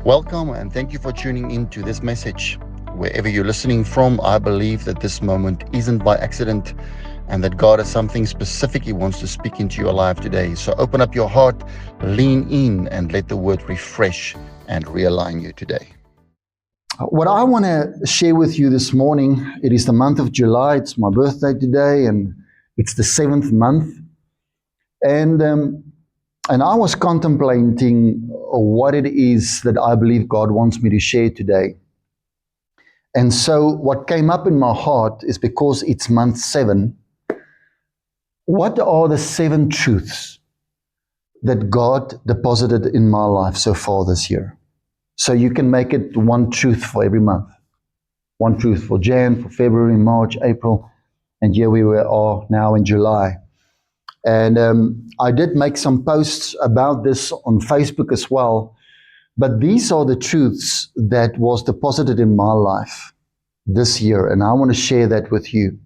Welcome and thank you for tuning in to this message. Wherever you're listening from, I believe that this moment isn't by accident and that God has something specific He wants to speak into your life today. So open up your heart, lean in, and let the word refresh and realign you today. What I want to share with you this morning, it is the month of July. It's my birthday today, and it's the 7th month. And I was contemplating what it is that I believe God wants me to share today. And so what came up in my heart is, because it's month 7, what are the 7 truths that God deposited in my life so far this year? So you can make it one truth for every month. One truth for Jan, for February, March, April, and here we are now in July. And I did make some posts about this on Facebook as well, but these are the truths that was deposited in my life this year, and I want to share that with you.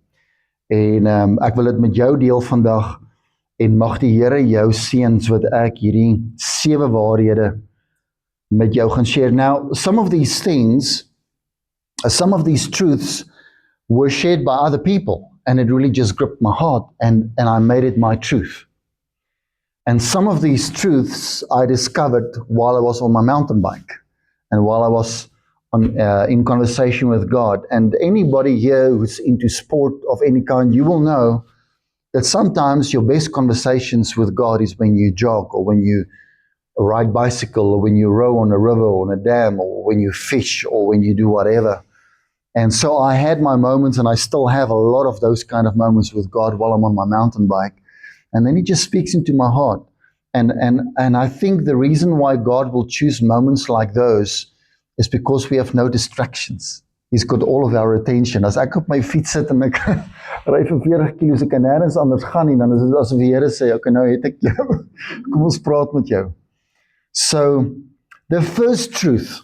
En ek wil dit met jou deel vandag, en mag die Here jou seën sodat ek hierdie 7 waarhede met jou gaan share. Now, some of these things, some of these truths were shared by other people, and it really just gripped my heart, and I made it my truth. And some of these truths I discovered while I was on my mountain bike, and while I was in conversation with God. And anybody here who's into sport of any kind, you will know that sometimes your best conversations with God is when you jog, or when you ride bicycle, or when you row on a river, or on a dam, or when you fish, or when you do whatever. And so I had my moments, and I still have a lot of those kind of moments with God while I'm on my mountain bike. And then He just speaks into my heart. And I think the reason why God will choose moments like those is because we have no distractions. He's got all of our attention. As ek op my fiets sit en ek ry vir 40 km, ek kan nêrens anders gaan nie, dan is dit asof die Here sê, okay, nou het ek jou. Kom ons praat met jou. So, the first truth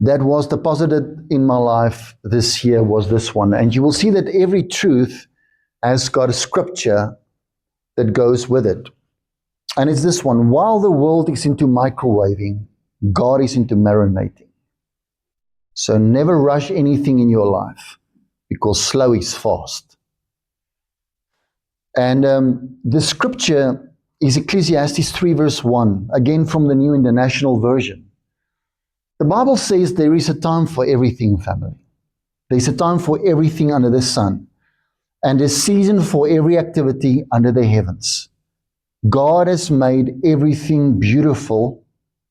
that was deposited in my life this year was this one. And you will see that every truth has got a scripture that goes with it. And it's this one: while the world is into microwaving, God is into marinating. So never rush anything in your life, because slow is fast. And the scripture is Ecclesiastes 3 verse 1, again from the New International Version. The Bible says there is a time for everything, family. There's a time for everything under the sun, and a season for every activity under the heavens. God has made everything beautiful.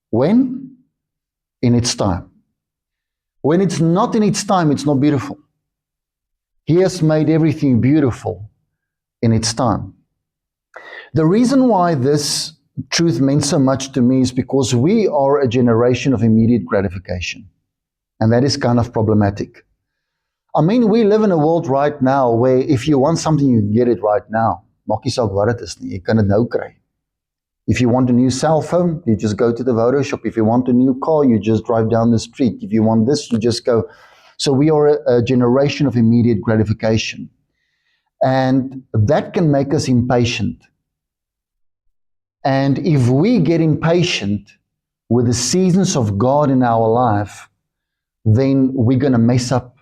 When? In its time. When it's not in its time, it's not beautiful. He has made everything beautiful in its time. The reason why this truth meant so much to me is because we are a generation of immediate gratification. And that is kind of problematic. I mean, we live in a world right now where if you want something, you can get it right now. Maak nie saak wat dit is nie, jy kan dit nou kry. If you want a new cell phone, you just go to the Vodo shop. If you want a new car, you just drive down the street. If you want this, you just go. So we are a generation of immediate gratification. And that can make us impatient. And if we get impatient with the seasons of God in our life, then we're going to mess up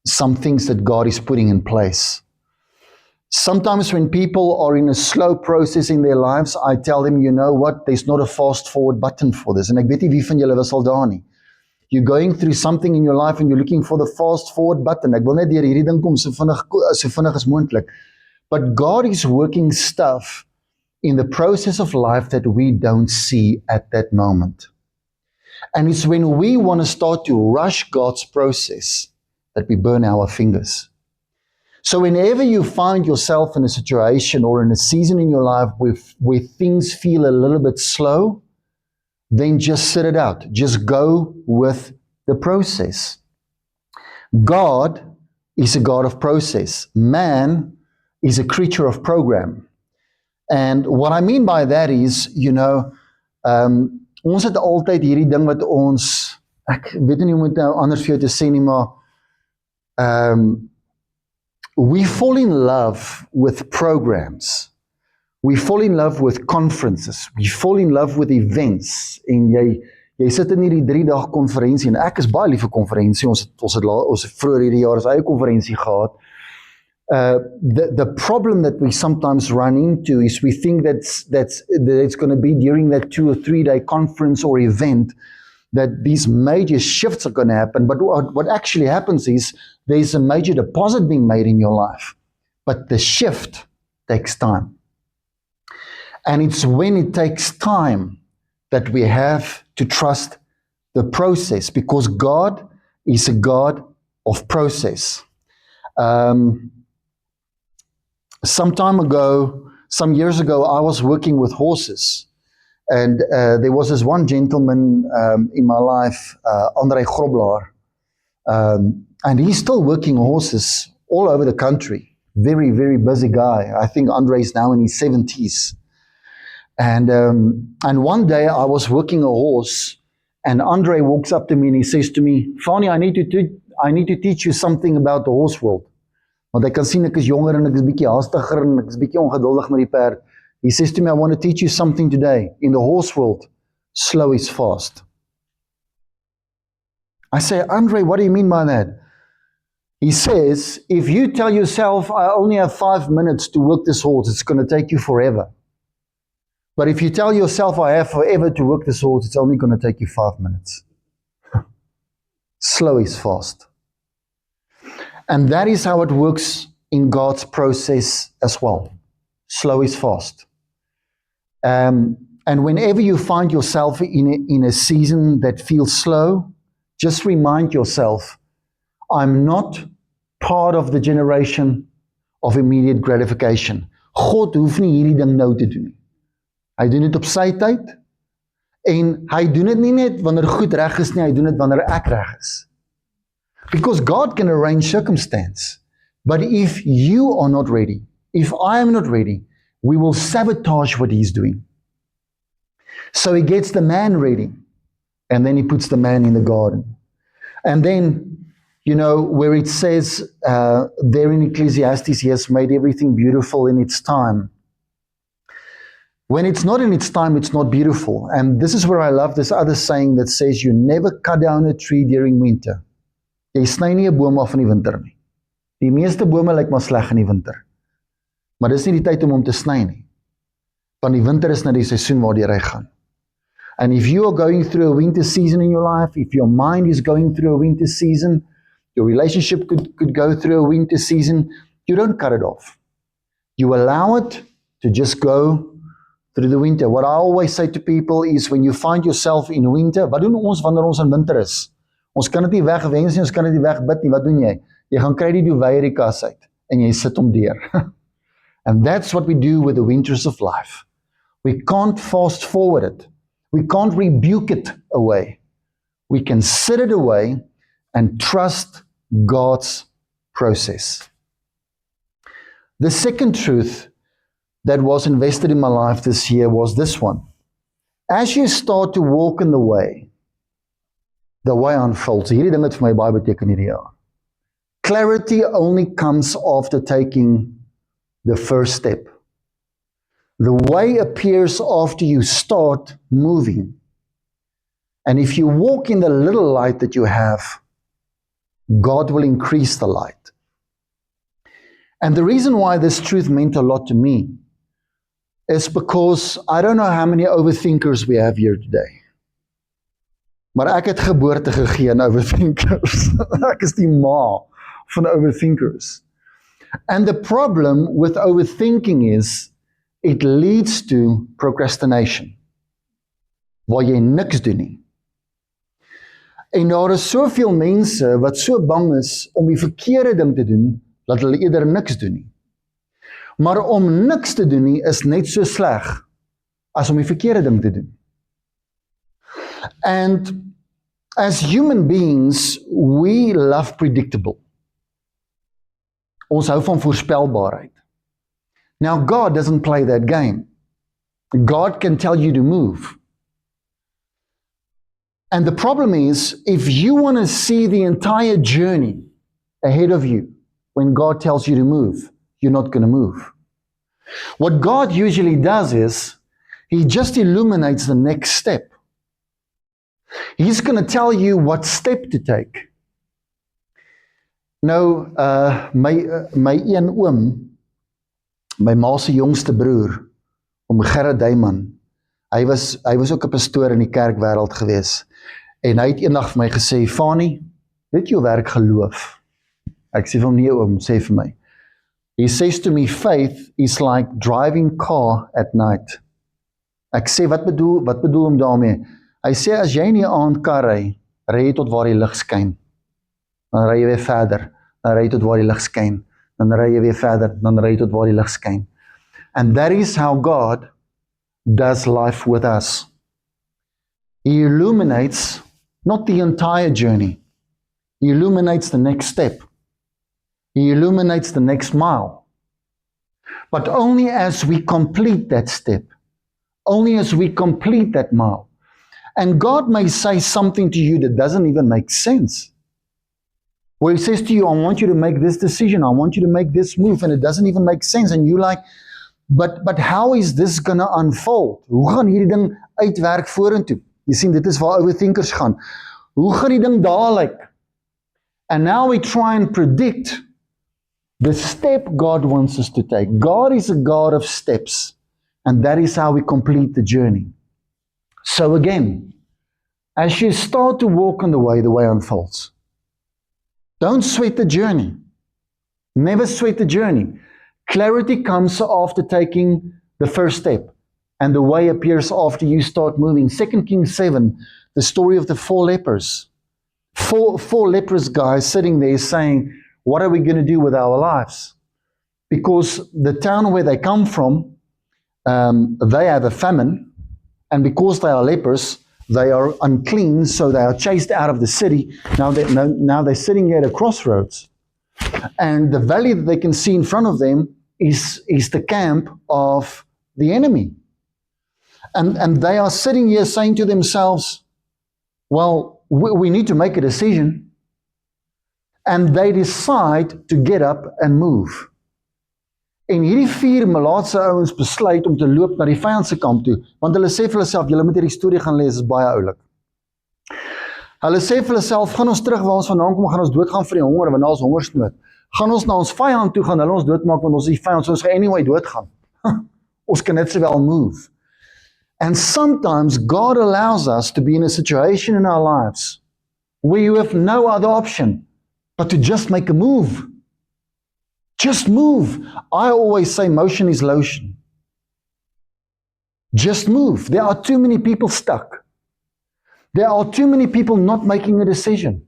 some things that God is putting in place. Sometimes when people are in a slow process in their lives, I tell them, you know what, there's not a fast forward button for this. En ek weet nie wie van julle was al daar nie. You're going through something in your life and you're looking for the fast forward button. Ek wil net deur hierdie ding kom so vinnig as moontlik. But God is working stuff in the process of life that we don't see at that moment. And it's when we want to start to rush God's process that we burn our fingers. So whenever you find yourself in a situation or in a season in your life where things feel a little bit slow, then just sit it out. Just go with the process. God is a God of process. Man is a creature of program. And what I mean by that is, you know, ons het altyd hierdie ding wat ons, ek weet nie hoe moet nou anders vir jou te sê nie, maar we fall in love with programs. We fall in love with conferences. We fall in love with events. En jy sit in hierdie 3-dag konferensie, en ek is baie lief vir konferensie, ons het vroeër hierdie jaar ons eie konferensie gehad. The problem that we sometimes run into is we think that it's going to be during that 2 or 3 day conference or event that these major shifts are going to happen. But what actually happens is there's a major deposit being made in your life. But the shift takes time. And it's when it takes time that we have to trust the process, because God is a God of process. Some years ago, I was working with horses, and there was this one gentleman in my life, André Groblaar, and he's still working horses all over the country. Very, very busy guy. I think André is now in his 70s. And one day I was working a horse, and André walks up to me and he says to me, "Fani, I need to teach you something about the horse world." Want ek kan sien ek is jonger en ek is bietjie haastiger en ek is bietjie ongeduldig met die perd. He says to me, "I want to teach you something today. In the horse world, slow is fast." I say, "André, what do you mean by that?" He says, "If you tell yourself, I only have 5 minutes to work this horse, it's going to take you forever. But if you tell yourself, I have forever to work this horse, it's only going to take you 5 minutes. Slow is fast." And that is how it works in God's process as well. Slow is fast. And whenever you find yourself in a season that feels slow, just remind yourself, I'm not part of the generation of immediate gratification. God hoef nie hierdie ding nou te doen nie. Hy doen dit op sy tyd, en hy doen dit nie net wanneer goed reg is nie, hy doen dit wanneer ek reg is. Because God can arrange circumstance, but if you are not ready, if I am not ready, we will sabotage what he's doing. So he gets the man ready, and then he puts the man in the garden. And then, you know, where it says there in Ecclesiastes, he has made everything beautiful in its time. When it's not in its time, it's not beautiful. And this is where I love this other saying that says, you never cut down a tree during winter. Jy sny nie 'n boom af in die winter nie. Die meeste bome lyk maar sleg in die winter. Maar dis nie die tyd om hom te sny nie. Want die winter is nou die seisoen waardeur hy gaan. And if you are going through a winter season in your life, if your mind is going through a winter season, your relationship could go through a winter season, you don't cut it off. You allow it to just go through the winter. What I always say to people is, when you find yourself in winter, wat doen ons wanneer ons in winter is? Ons kan dit nie wegwens nie, ons kan dit nie wegbid nie. Wat doen jy? Jy gaan kry die duvet uit die kas uit en jy sit hom deur. And that's what we do with the winters of life. We can't fast forward it. We can't rebuke it away. We can sit it away and trust God's process. The second truth that was invested in my life this year was this one. As you start to walk in the way unfolds. Hierdie ding het vir my baie beteken hierdie jaar. Clarity only comes after taking the first step. The way appears after you start moving. And if you walk in the little light that you have, God will increase the light. And the reason why this truth meant a lot to me is because I don't know how many overthinkers we have here today. Maar ek het geboorte gegee aan overthinkers. Ek is die ma van overthinkers. And the problem with overthinking is it leads to procrastination, waar jy niks doen nie. En daar is soveel mense wat so bang is om die verkeerde ding te doen, dat hulle eerder niks doen nie. Maar om niks te doen nie is net so sleg as om die verkeerde ding te doen. And as human beings, we love predictable. Ons hou van voorspelbaarheid. Now, God doesn't play that game. God can tell you to move. And the problem is, if you want to see the entire journey ahead of you, when God tells you to move, you're not going to move. What God usually does is, He just illuminates the next step. He's going to tell you what step to take. Nou, my een oom, my ma se jongste broer, oom Gerrit Duyman, hy was ook 'n pastoor in die kerkwêreld gewees. En hy het eendag vir my gesê, Fanie, weet jou werk geloof? Ek sê vir hom, nee oom, sê vir my. He says to me, faith is like driving car at night. Ek sê, wat bedoel hom daarmee? Hy sê, as jy in die aand kar ry jy tot waar die lig skyn. Dan ry jy weer verder, dan ry jy tot waar die lig skyn. Dan ry jy weer verder, dan ry jy tot waar die lig skyn. And that is how God does life with us. He illuminates not the entire journey. He illuminates the next step. He illuminates the next mile. But only as we complete that step, only as we complete that mile. And God may say something to you that doesn't even make sense. Where He says to you, I want you to make this decision, I want you to make this move, and it doesn't even make sense. And you're like, but how is this going to unfold? Hoe gaan hierdie ding uitwerk vorentoe? Jy sien, dit is waar overthinkers gaan. Hoe gaan die ding daar lyk? And now we try and predict the step God wants us to take. God is a God of steps, and that is how we complete the journey. So again, as you start to walk on the way unfolds. Don't sweat the journey. Never sweat the journey. Clarity comes after taking the first step, and the way appears after you start moving. 2 Kings 7, the story of the 4 lepers. Four leprous guys sitting there saying, what are we going to do with our lives? Because the town where they come from, they have a famine, and because they are lepers, they are unclean, so they are chased out of the city. Now they're sitting here at a crossroads. And the valley that they can see in front of them is the camp of the enemy. And they are sitting here saying to themselves, well, we need to make a decision. And they decide to get up and move. En hierdie 4 malaatse ouens besluit om te loop na die vyand se kamp toe, want hulle sê vir hulle self, julle moet hierdie storie gaan lees, is baie oulik. Hulle sê vir hulle self, gaan ons terug waar ons vandaan kom, gaan ons doodgaan vir die honger, want daar is hongersnood. Gaan ons na ons vyand toe, gaan hulle ons doodmaak, want ons is die vyand, so ons gaan anyway doodgaan. Ons kan net sowel move. And sometimes God allows us to be in a situation in our lives where you have no other option but to just make a move. Just move. I always say motion is lotion. Just move. There are too many people stuck. There are too many people not making a decision.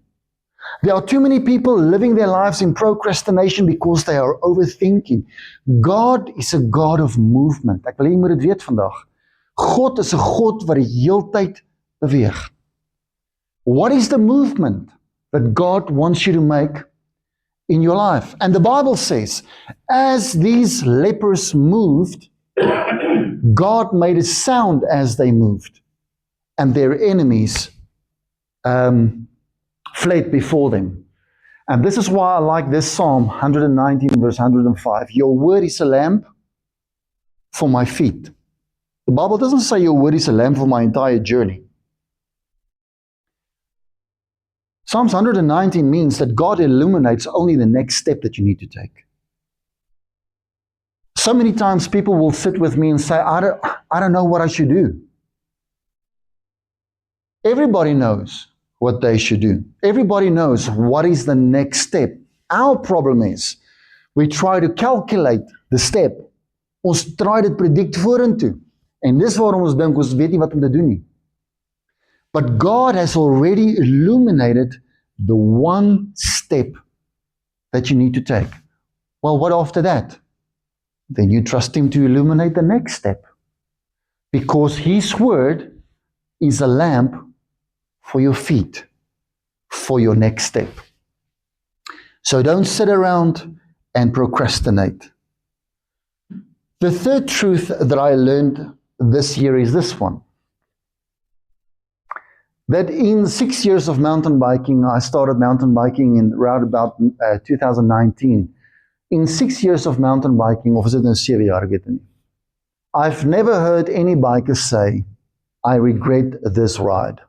There are too many people living their lives in procrastination because they are overthinking. God is a God of movement. Ek wil jy moet dit weet vandag. God is 'n God wat die heeltyd beweeg. What is the movement that God wants you to make in your life? And the Bible says, as these lepers moved, God made a sound as they moved, and their enemies fled before them. And this is why I like this Psalm 119 verse 105. Your word is a lamp for my feet. The Bible doesn't say your word is a lamp for my entire journey. Psalms 119 means that God illuminates only the next step that you need to take. So many times people will sit with me and say, I don't know what I should do. Everybody knows what they should do. Everybody knows what is the next step. Our problem is, we try to calculate the step. Ons try dit predict vorentoe. En dis waarom ons dink, ons weet nie wat om te doen nie. But God has already illuminated the one step that you need to take. Well, what after that? Then you trust Him to illuminate the next step. Because His word is a lamp for your feet, for your next step. So don't sit around and procrastinate. The third truth that I learned this year is this one. That in 6 years of mountain biking, I started mountain biking in around about 2019. In 6 years of mountain biking, of is it nou 7 jaar, ek weet nie. I've never heard any biker say, I regret this ride.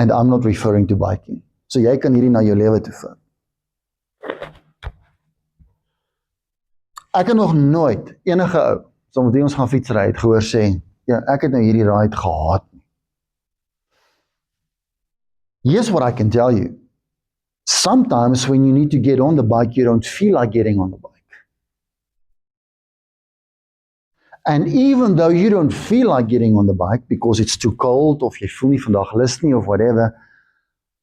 And I'm not referring to biking. So jy kan hierdie na jou lewe toe vat. Ek het nog nooit enige ou, soms die ons gaan fietsry, het gehoor sê, ja, ek het nou hierdie ride gehaat. Here's what I can tell you. Sometimes when you need to get on the bike, you don't feel like getting on the bike. And even though you don't feel like getting on the bike because it's too cold, of jy voel nie vandag lus nie, of whatever,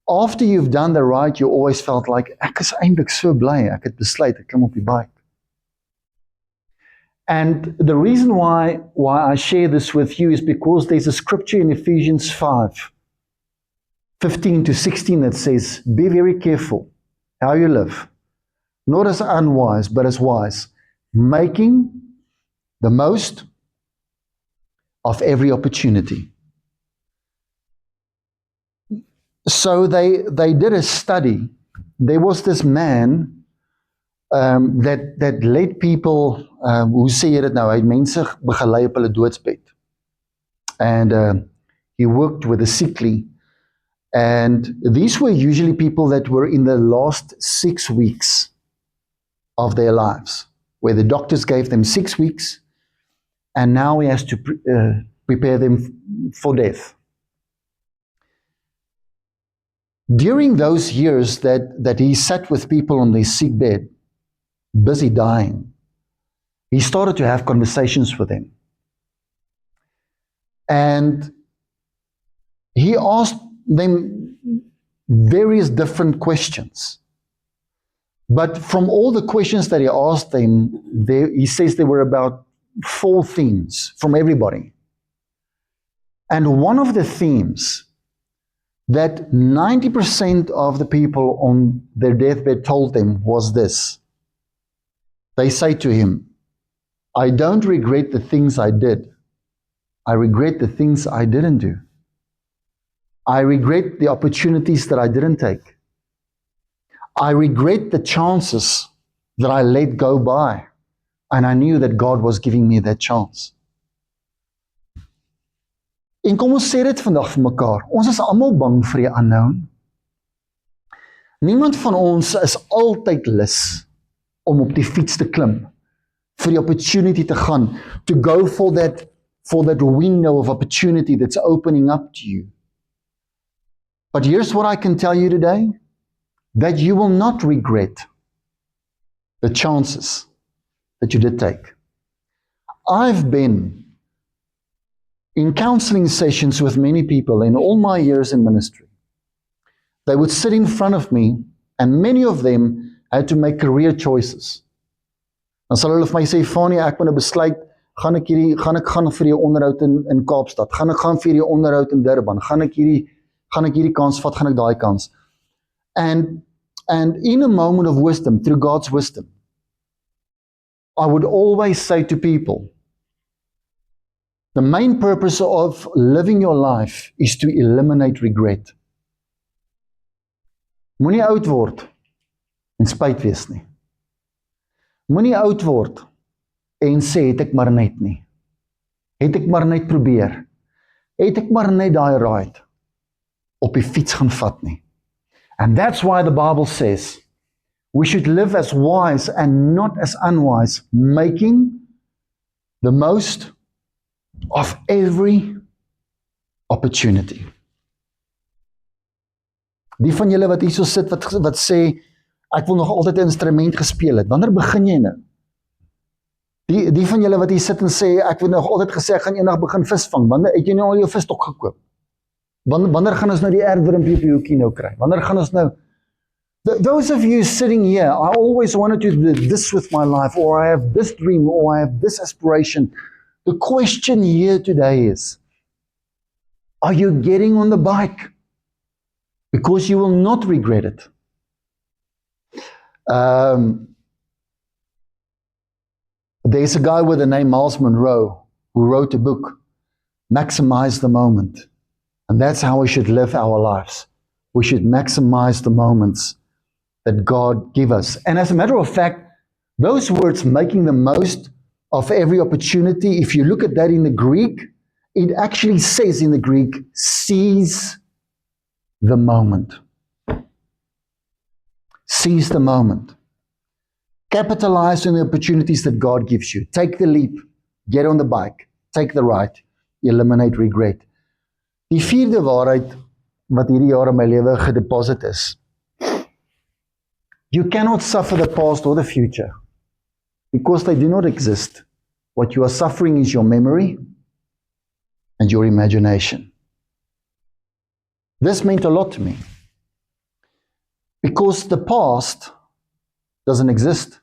after you've done the ride, you always felt like, ek is eintlik so bly, ek het besluit, ek klim op die bike. And the reason why I share this with you is because there's a scripture in Ephesians 5:15 to 16 that says, be very careful how you live, not as unwise, but as wise, making the most of every opportunity. So they did a study. There was this man that led people, hoe sê jy dit nou, hy het mense begelei op hulle doodsbed. And he worked with the sickly. And these were usually people that were in the last 6 weeks of their lives, where the doctors gave them 6 weeks, and now he has to prepare them for death. During those years that he sat with people on their sick bed, busy dying, he started to have conversations with them. And he asked them various different questions. But from all the questions that he asked them, he says there were about 4 themes from everybody. And one of the themes that 90% of the people on their deathbed told them was this. They say to him, I don't regret the things I did. I regret the things I didn't do. I regret the opportunities that I didn't take. I regret the chances that I let go by, and I knew that God was giving me that chance. En kom ons sê dit vandag vir mekaar. Ons is almal bang vir die unknown. Niemand van ons is altyd lus om op die fiets te klim, vir die opportunity te gaan, to go for that window of opportunity that's opening up to you. But here's what I can tell you today, that you will not regret the chances that you did take. I've been in counseling sessions with many people in all my years in ministry. They would sit in front of me, and many of them had to make career choices. Dan sal hulle vir my sê, Fanie, ek moet 'n besluit, gaan ek gaan vir die onderhoud in Kaapstad, gaan ek gaan vir die onderhoud in Durban, gaan ek hierdie kans vat, gaan ek daai kans. And in a moment of wisdom, through God's wisdom, I would always say to people, the main purpose of living your life is to eliminate regret. Moenie oud word en spyt wees nie. Moenie oud word en sê, het ek maar net nie. Het ek maar net probeer. Het ek maar net daai ride op die fiets gaan vat nie. And that's why the Bible says, we should live as wise and not as unwise, making the most of every opportunity. Die van julle wat hier so sit, wat sê, ek wil nog altyd 'n instrument gespeel het. Wanneer begin jy nou? Die van julle wat hier sit en sê, ek wil nog altyd gesê, ek gaan eendag begin visvang. Wanneer het jy nou al jou visstok gekoop? Wanneer gaan ons nou die aardwurmpie op die hoekie nou kry? Wanneer gaan ons nou... Those of you sitting here, I always wanted to do this with my life, or I have this dream, or I have this aspiration. The question here today is, are you getting on the bike? Because you will not regret it. There's a guy with the name Miles Monroe who wrote a book, Maximize the Moment. And that's how we should live our lives. We should maximize the moments that God gives us. And as a matter of fact, those words, making the most of every opportunity, if you look at that in the Greek, it actually says in the Greek, seize the moment. Seize the moment. Capitalize on the opportunities that God gives you. Take the leap. Get on the bike. Take the ride. Eliminate regret. Die vierde waarheid wat hierdie jaar in my lewe gedeposit is. You cannot suffer the past or the future because they do not exist. What you are suffering is your memory and your imagination. This meant a lot to me because the past doesn't exist.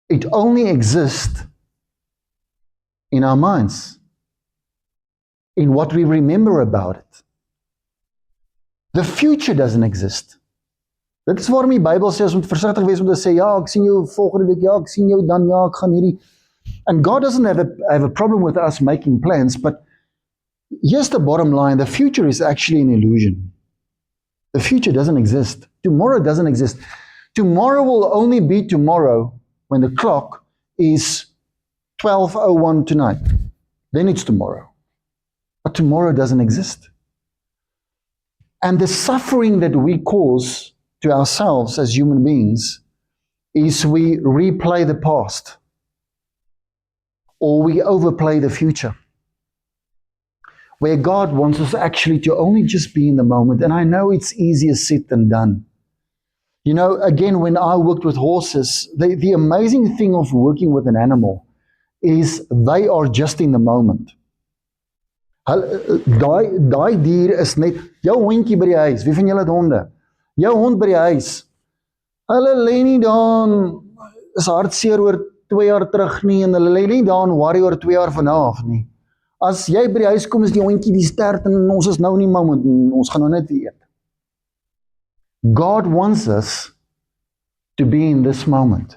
It only exists in our minds, in what we remember about it. The future doesn't exist. Dit is waarom die Bybel sê ons moet versigtig wees om te sê, ja, ek sien jou volgende week, ja, ek sien jou dan, ja, ek gaan hierdie. And God doesn't have a problem with us making plans, but here's the bottom line, the future is actually an illusion. The future doesn't exist. Tomorrow doesn't exist. Tomorrow will only be tomorrow when the clock is 12:01 tonight. Then it's tomorrow. But tomorrow doesn't exist. And the suffering that we cause to ourselves as human beings is we replay the past or we overplay the future. Where God wants us actually to only just be in the moment. And I know it's easier said than done. You know, again, when I worked with horses, the amazing thing of working with an animal is they are just in the moment. Daai dier is net, jou hondjie by die huis, wie van julle het honde? Jou hond by die huis, hulle lê nie daar, is hartseer oor 2 jaar terug nie, en hulle lê nie daar en worry oor 2 jaar vanaf nie. As jy by die huis kom, is die hondjie die sterk, en ons is nou in die moment, en ons gaan nou net weer eet. God wants us to be in this moment.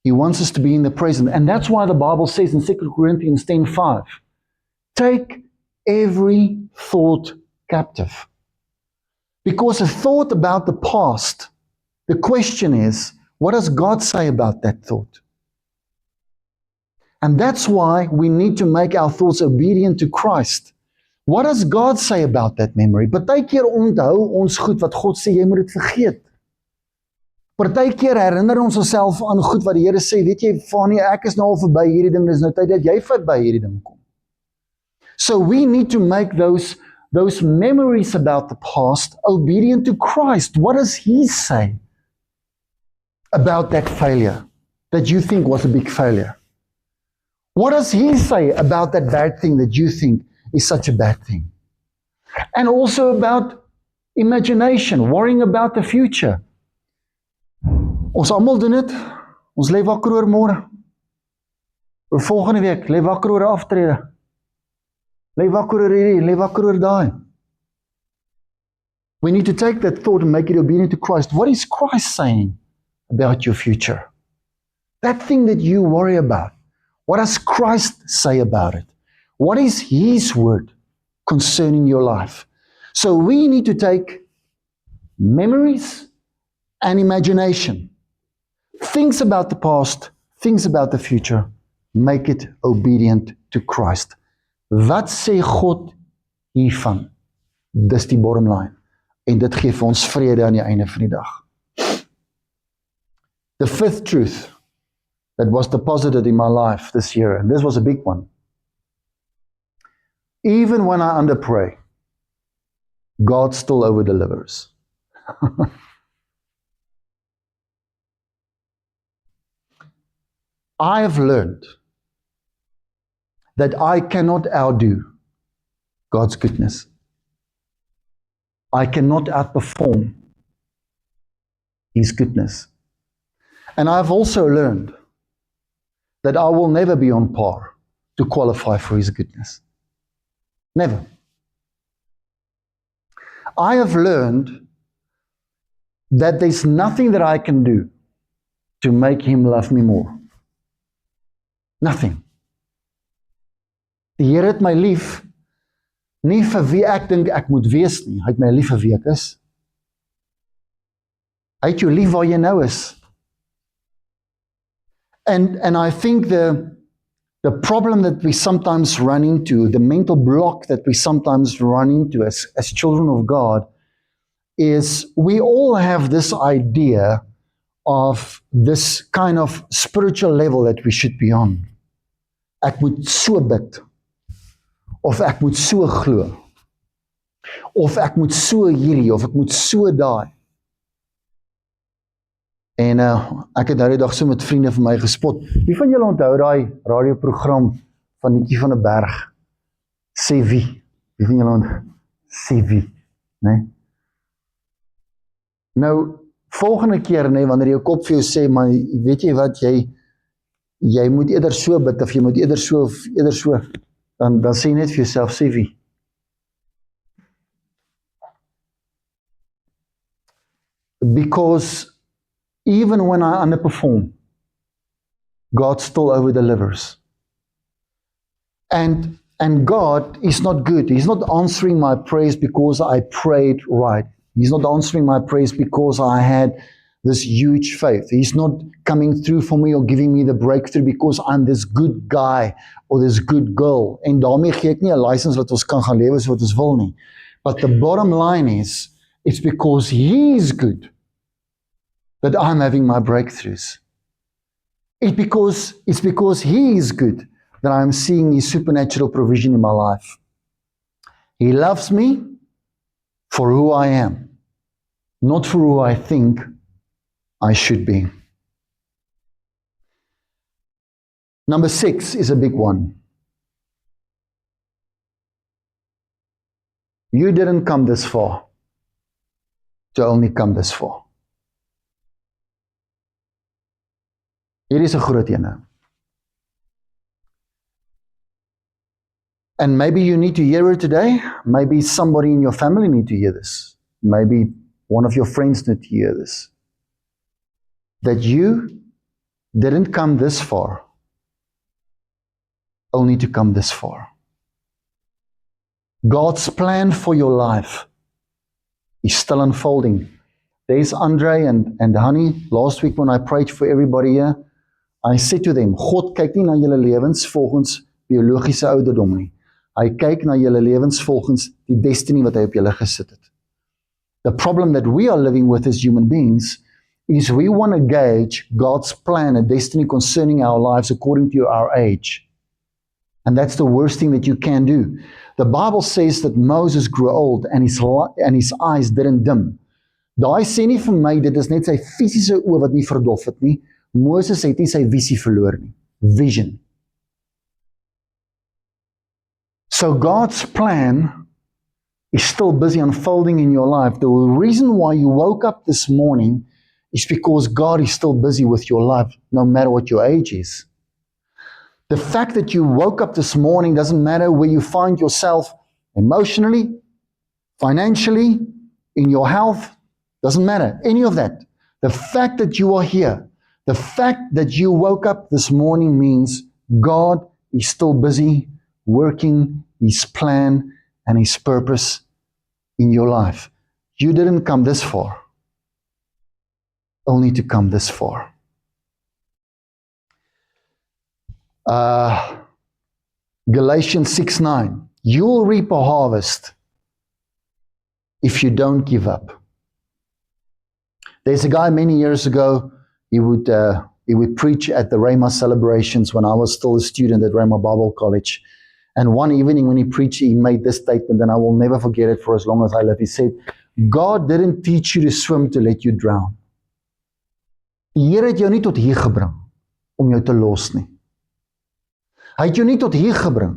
He wants us to be in the present. And that's why the Bible says in 2 Corinthians 10:5, take every thought captive. Because a thought about the past, the question is, what does God say about that thought? And that's why we need to make our thoughts obedient to Christ. What does God say about that memory? Partykeer onthou ons goed wat God sê, jy moet dit vergeet. Partykeer herinner ons onsself aan goed wat die Here sê, weet jy, Fanie, ek is nou al verby hierdie ding, dis nou tyd dat jy verby hierdie ding kom. So we need to make those memories about the past obedient to Christ. What does He say about that failure that you think was a big failure? What does He say about that bad thing that you think is such a bad thing? And also about imagination, worrying about the future. Ons almal doen dit. Ons lê wakker oor môre. Oor volgende week, lê wakker oor 'n aftrede. Lê wakker oor hierdie, lê wakker oor daai. We need to take that thought and make it obedient to Christ. What is Christ saying about your future? That thing that you worry about. What does Christ say about it? What is His word concerning your life? So we need to take memories and imagination. Things about the past, things about the future. Make it obedient to Christ. Wat sê God hiervan? Dis die bottom line. En dit gee vir ons vrede aan die einde van die dag. The fifth truth that was deposited in my life this year, and this was a big one. Even when I underpray, God still over-delivers. I have learned that I cannot outdo God's goodness. I cannot outperform His goodness. And I've also learned that I will never be on par to qualify for His goodness. Never. I have learned that there's nothing that I can do to make Him love me more. Nothing. Die Here het my lief, nie vir wie ek dink ek moet wees nie. Hy het my lief vir wie ek is. Hy het jou lief waar jy nou is. And I think the The problem that we sometimes run into, the mental block that we sometimes run into as children of God, is we all have this idea of this kind of spiritual level that we should be on. Ek moet so bid, of ek moet so glo, of ek moet so hierdie, of ek moet so daai. En ek het nou die dag so met vriende van my gespot. Wie van julle onthou daai radioprogram van Netjie van der Berg? Sê wie? Wie van julle onthou? Sê wie? Nee? Nou, volgende keer, nee, wanneer jou kop vir jou sê, maar weet jy wat, jy moet eerder so bid, of jy moet eerder so, of eerder so, dan sê net vir jouself, sê wie? Because even when I underperform, God still over-delivers. And God is not good. He's not answering my prayers because I prayed right. He's not answering my prayers because I had this huge faith. He's not coming through for me or giving me the breakthrough because I'm this good guy or this good girl. En daarmee gee ek nie 'n license wat ons kan gaan lewe so wat ons wil nie. But the bottom line is, it's because He's good that I'm having my breakthroughs. It's because He is good that I'm seeing His supernatural provision in my life. He loves me for who I am, not for who I think I should be. Number 6 is a big one. You didn't come this far to only come this far. Hier is 'n groot ene. And maybe you need to hear it today. Maybe somebody in your family need to hear this. Maybe one of your friends need to hear this. That you didn't come this far only to come this far. God's plan for your life is still unfolding. There's Andre and Honey. Last week when I prayed for everybody here, I said to them, God kyk nie na julle lewens volgens biologiese ouderdom nie. Hy kyk na julle lewens volgens die destiny wat hy op julle gesit het. The problem that we are living with as human beings is we want to gauge God's plan and destiny concerning our lives according to our age. And that's the worst thing that you can do. The Bible says that Moses grew old and his eyes didn't dim. Daai sê nie vir my, dit is net sy fisiese oë wat nie verdof het nie. Moses het nie sy visie verloor nie. Vision. So God's plan is still busy unfolding in your life. The reason why you woke up this morning is because God is still busy with your life, no matter what your age is. The fact that you woke up this morning doesn't matter where you find yourself emotionally, financially, in your health, doesn't matter, any of that. The fact that you are here, the fact that you woke up this morning means God is still busy working His plan and His purpose in your life. You didn't come this far, only to come this far. Galatians 6:9. You'll reap a harvest if you don't give up. There's a guy many years ago, he would preach at the Rhema celebrations when I was still a student at Rhema Bible College. And one evening when he preached, he made this statement, and I will never forget it for as long as I live. He said, God didn't teach you to swim to let you drown. Die Here het jou nie tot hier gebring om jou te los nie. Hy het jou nie tot hier gebring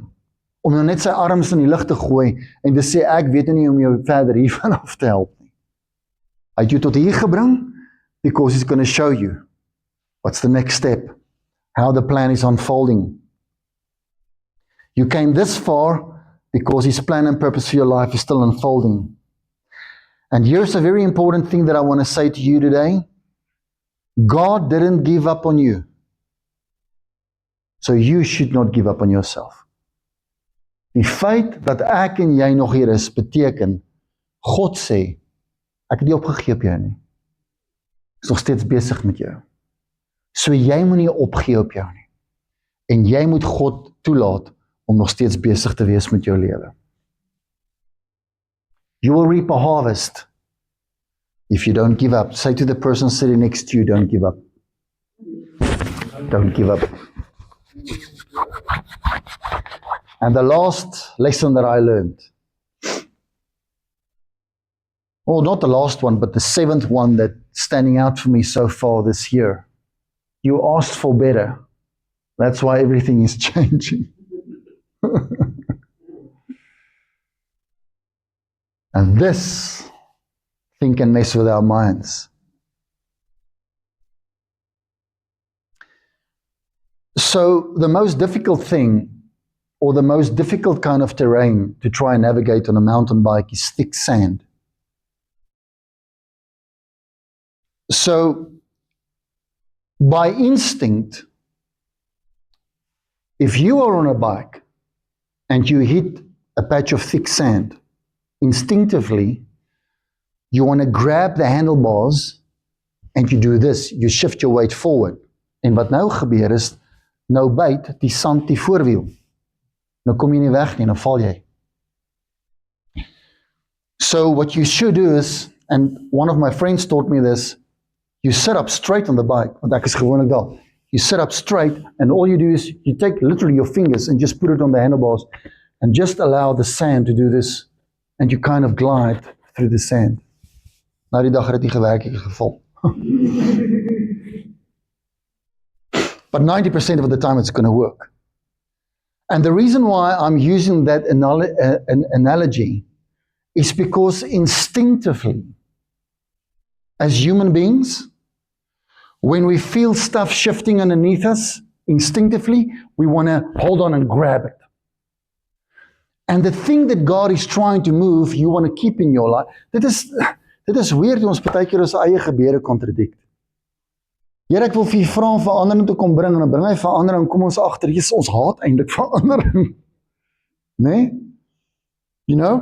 om jou net sy arms in die lug te gooi en te sê, ek weet nie om jou verder hiervan af te help nie. Hy het jou tot hier gebring because He's going to show you what's the next step, how the plan is unfolding. You came this far because His plan and purpose for your life is still unfolding. And here's a very important thing that I want to say to you today. God didn't give up on you. So you should not give up on yourself. Die feit dat ek en jy nog hier is, beteken, God sê, ek het nie opgegee op jou nie. Ek is nog steeds besig met jou. So jy moet nie opgee op jou nie. En jy moet God toelaat om nog steeds besig te wees met jou lewe. You will reap a harvest if you don't give up. Say to the person sitting next to you, don't give up. Don't give up. And the last lesson that I learned, well, not the last one, but the seventh one that's standing out for me so far this year. You asked for better. That's why everything is changing. And this thing can mess with our minds. So the most difficult thing, or the most difficult kind of terrain to try and navigate on a mountain bike is thick sand. So by instinct, if you are on a bike and you hit a patch of thick sand, instinctively, you want to grab the handlebars and you do this, you shift your weight forward. En wat nou gebeur is, nou byt die sand die voorwiel. Nou kom jy nie weg nie, nou val jy. So what you should do is, and one of my friends taught me this, you sit up straight on the bike, want ek is gewoonlik daar. You sit up straight and all you do is, you take literally your fingers and just put it on the handlebars and just allow the sand to do this and you kind of glide through the sand. Nou die dag het dit nie gewerk, ek het geval. But 90% of the time it's going to work. And the reason why I'm using that analogy is because instinctively, as human beings, when we feel stuff shifting underneath us, instinctively, we want to hold on and grab it. And the thing that God is trying to move, you want to keep in your life. Dit is weird, ons partykeer ons eie gebede kontradikt. Here, ek wil vir jy vra om verandering te kom bring, en dan bring hy verandering, en kom ons agter, Jesus, ons haat eintlik verandering. Nee? You know?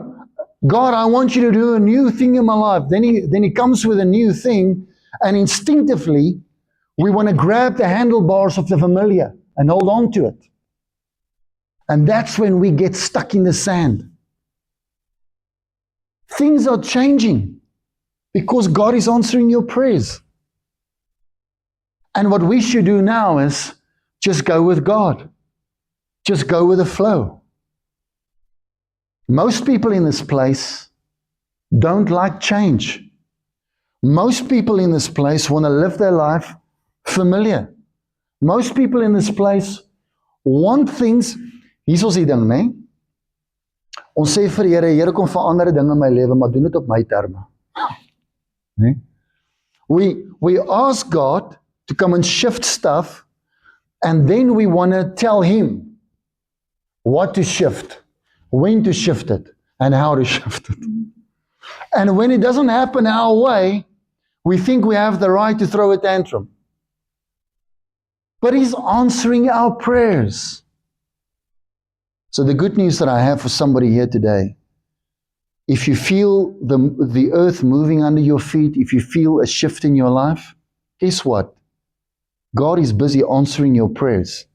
God, I want you to do a new thing in my life. Then he comes with a new thing, and instinctively, we want to grab the handlebars of the familiar and hold on to it. And that's when we get stuck in the sand. Things are changing because God is answering your prayers. And what we should do now is just go with God. Just go with the flow. Most people in this place don't like change. Most people in this place want to live their life familiar. Most people in this place want things. Hier is ons die ding, né? Ons sê vir die Here, kom verander dinge in my lewe, maar doen dit op my terme. Nee? We ask God to come and shift stuff, and then we want to tell Him what to shift, when to shift it, and how to shift it. And when it doesn't happen our way, we think we have the right to throw a tantrum. But He's answering our prayers. So the good news that I have for somebody here today, if you feel the earth moving under your feet, if you feel a shift in your life, guess what? God is busy answering your prayers.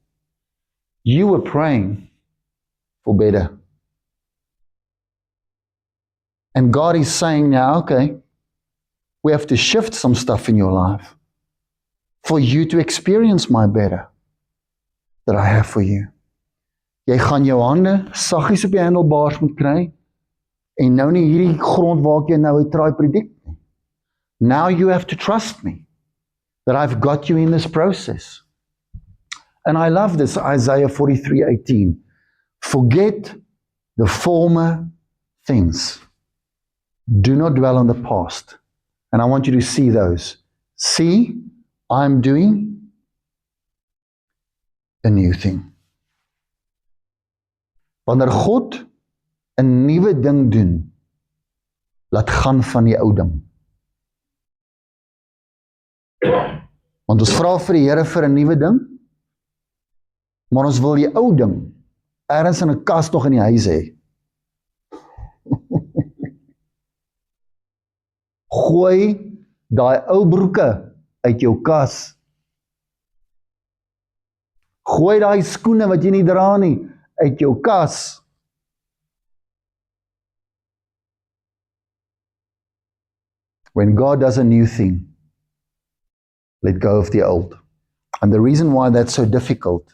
You were praying for better. And God is saying now, okay, we have to shift some stuff in your life for you to experience my better that I have for you. Jy gaan jou hande saggies op die handlebaars moet kry en nou nie hierdie grond waar jy nou 'n traai predik nie. Now you have to trust me that I've got you in this process. And I love this, Isaiah 43:18. Forget the former things. Do not dwell on the past. And I want you to see those. See, I'm doing a new thing. Wanneer God 'n nuwe ding doen, laat gaan van die ou ding. Want ons vra vir die Here vir 'n nuwe ding, maar ons wil die ou ding ergens in 'n kas nog in die huis hê. Gooi daai ou broeke uit jou kas. Gooi daai skoene wat jy nie dra nie uit jou kas. When God does a new thing, let go of the old. And the reason why that's so difficult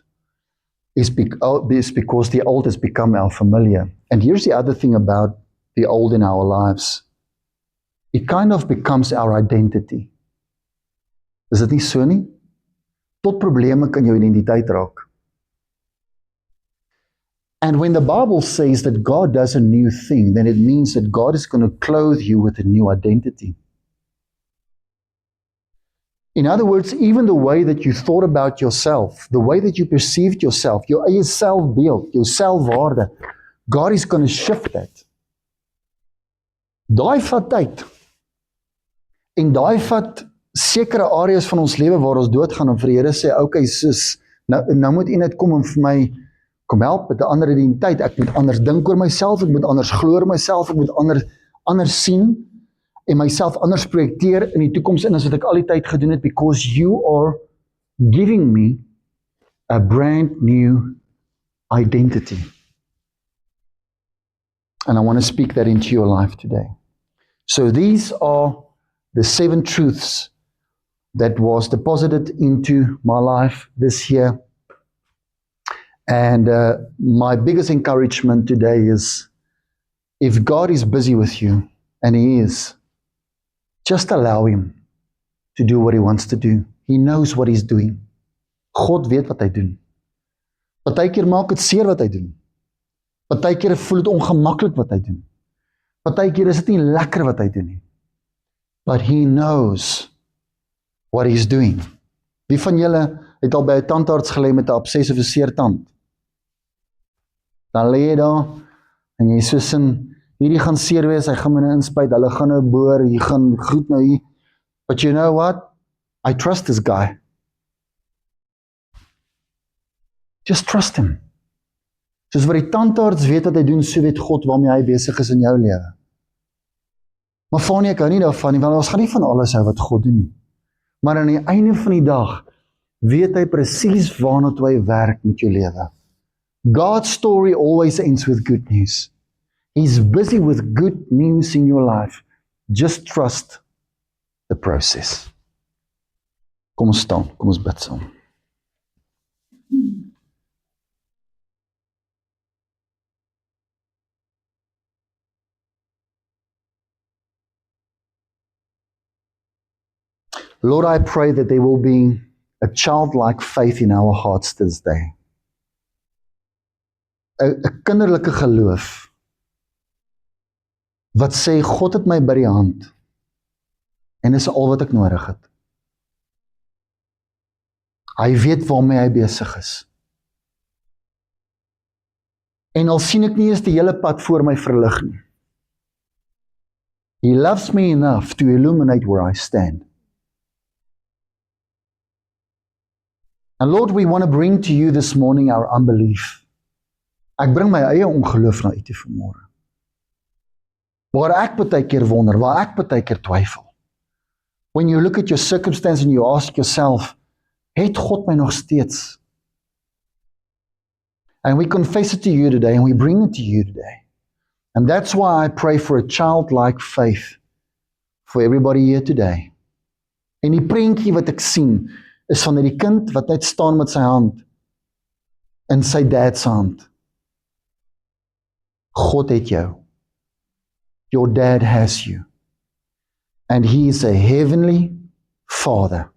is because the old has become our familiar. And here's the other thing about the old in our lives. It kind of becomes our identity. Is dit nie so nie? Tot probleme kan jou identiteit raak. And when the Bible says that God does a new thing, then it means that God is going to clothe you with a new identity. In other words, even the way that you thought about yourself, the way that you perceived yourself, your eie selfbeeld, jou selfwaarde, God is going to shift that. Daai vat tyd. En daai vat sekere areas van ons lewe waar ons doodgaan en vir die Here sê, okay sis, nou moet u net kom en vir my kom help met 'n ander identiteit. Ek moet anders dink oor myself, ek moet anders glo oor myself, ek moet anders sien en myself anders projekteer in die toekoms in as wat ek al die tyd gedoen het, because you are giving me a brand new identity. And I want to speak that into your life today. So these are the 7 truths that was deposited into my life this year. And my biggest encouragement today is, if God is busy with you, and He is, just allow Him to do what He wants to do. He knows what He's doing. God weet wat Hy doen. Partykeer maak dit seer wat Hy doen. Partykeer voel dit ongemaklik wat Hy doen. Partykeer is dit nie lekker wat Hy doen nie. But He knows what He's doing. Wie van julle het al by 'n tandarts gelê met 'n abses of 'n seer tand? Dan lê jy daar en jy sê sin, hierdie gaan seer wees, hy gaan my nou inspuit, hulle gaan nou boor, jy gaan goed nou hier. But you know what? I trust this guy. Just trust him. Soos wat die tandarts weet wat hy doen, so weet God waarmee hy besig is in jou lewe. Maar Fanie, ek hou nie daarvan nie, want ons gaan nie van alles hou wat God doen nie. Maar aan die einde van die dag, weet hy presies waarna toe hy werk met jou lewe. God's story always ends with good news. He's busy with good news in your life. Just trust the process. Kom ons staan, kom ons bid saam. Lord, I pray that there will be a childlike faith in our hearts this day. 'n kinderlike geloof wat sê, God het my by die hand en is al wat ek nodig het. Hy weet waarmee hy besig is. En al sien ek nie eens die hele pad voor my verlig nie. He loves me enough to illuminate where I stand. And Lord, we want to bring to you this morning our unbelief. Ek bring my eie ongeloof na u toe vanmôre. Waar ek baie keer wonder, waar ek baie keer twyfel. When you look at your circumstance and you ask yourself, het God my nog steeds? And we confess it to you today and we bring it to you today. And that's why I pray for a childlike faith for everybody here today. En die prentjie wat ek sien is van die kind wat net staan met sy hand in sy dad se hand. God het jou. Your dad has you. And he is a heavenly father.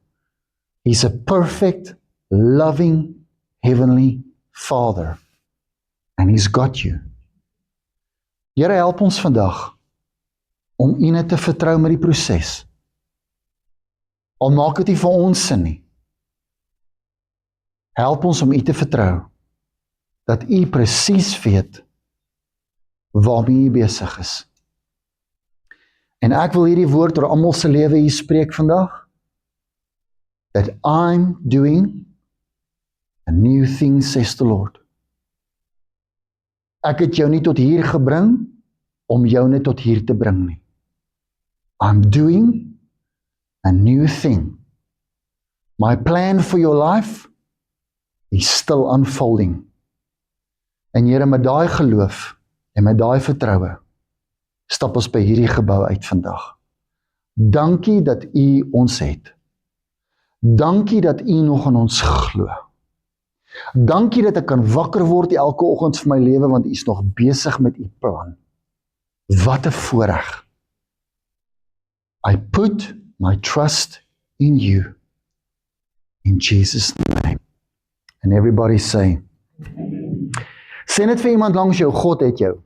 He's a perfect, loving, heavenly father. And he's got you. Here, help ons vandag om u net te vertrou met die proses. Al maak dit nie vir ons sin nie. Help ons om u te vertrou dat u presies weet waarmee u besig is. En ek wil hierdie woord oor almal se lewe hier spreek vandag. That I'm doing a new thing, says the Lord. Ek het jou nie tot hier gebring om jou net tot hier te bring nie. I'm doing a new thing. My plan for your life die still unfolding. En Here, met daai geloof en met daai vertroue, stap ons by hierdie gebou uit vandag. Dankie dat U ons het. Dankie dat U nog in ons glo. Dankie dat ek kan wakker word elke oggend vir my lewe, want U is nog besig met U plan. Wat 'n voorreg. I put my trust in You. In Jesus' name. And everybody say, sê net vir iemand langs jou, God het jou.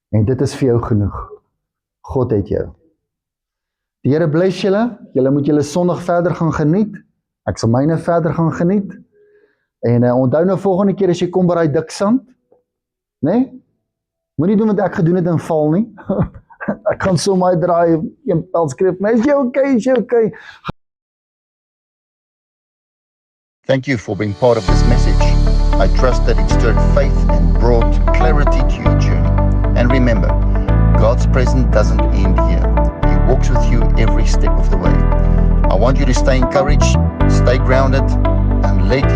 En dit is vir jou genoeg. God het jou. Die Here bless julle. Julle moet julle Sondag verder gaan geniet. Ek sal myne verder gaan geniet. En onthou nou volgende keer as jy kom by daai dik sand, né? Moenie doen wat ek gedoen het en val nie. Ek gaan so my draai een pelskrif, maar is jy okay? Is jy okay? Thank you for being part of this message. I trust that it stirred faith and brought clarity to your journey. And remember, God's presence doesn't end here. He walks with you every step of the way. I want you to stay encouraged, stay grounded, and let